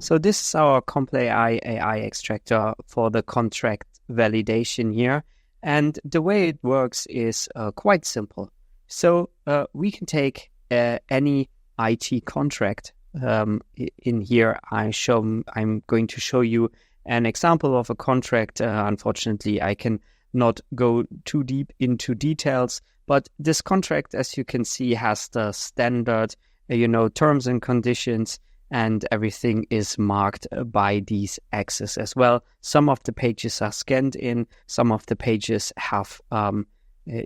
So this is our ComplAI AI extractor for the contract validation here. And the way it works is quite simple. So we can take any IT contract. In here, I'm going to show you an example of a contract. Unfortunately, I can not go too deep into details, but this contract, as you can see, has the standard, terms and conditions, and everything is marked by these X's as well. Some of the pages are scanned in, some of the pages have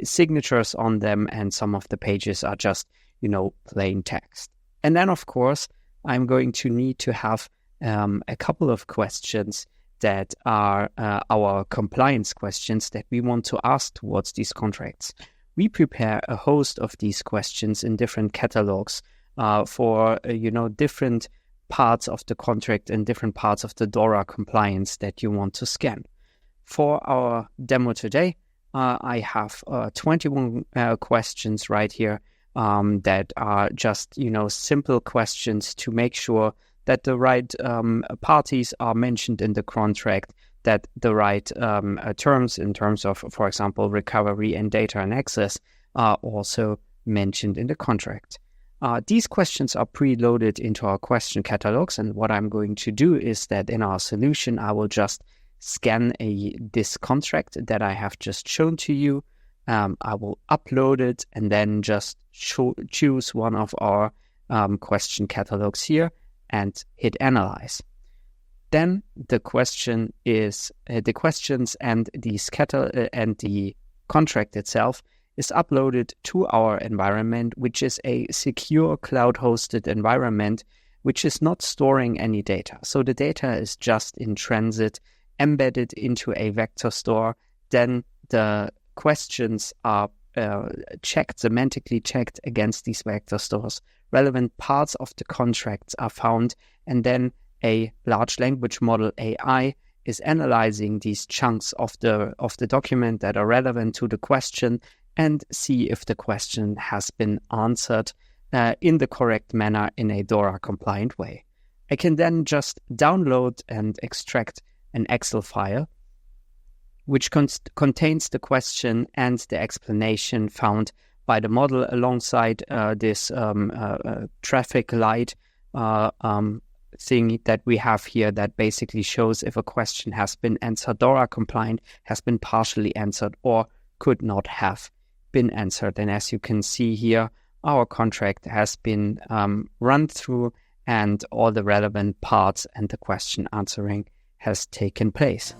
signatures on them, and some of the pages are just, plain text. And then, of course, I'm going to need to have a couple of questions that are our compliance questions that we want to ask towards these contracts. We prepare a host of these questions in different catalogs for different parts of the contract and different parts of the DORA compliance that you want to scan. For our demo today, I have 21 questions right here that are just simple questions to make sure that the right parties are mentioned in the contract, that the right terms in terms of, for example, recovery and data and access are also mentioned in the contract. These questions are preloaded into our question catalogs, and what I'm going to do is that in our solution, I will just scan this contract that I have just shown to you. I will upload it and then just choose one of our question catalogs here and hit analyze. Then the question is the questions and the contract itself is uploaded to our environment, which is a secure cloud-hosted environment, which is not storing any data. So the data is just in transit, embedded into a vector store. Then the questions are semantically checked against these vector stores. Relevant parts of the contracts are found, and then a large language model AI is analyzing these chunks of the document that are relevant to the question and see if the question has been answered in the correct manner in a DORA compliant way. I can then just download and extract an Excel file which contains the question and the explanation found by the model alongside this traffic light thing that we have here that basically shows if a question has been answered DORA compliant, has been partially answered, or could not have been answered. And as you can see here, our contract has been run through and all the relevant parts and the question answering has taken place.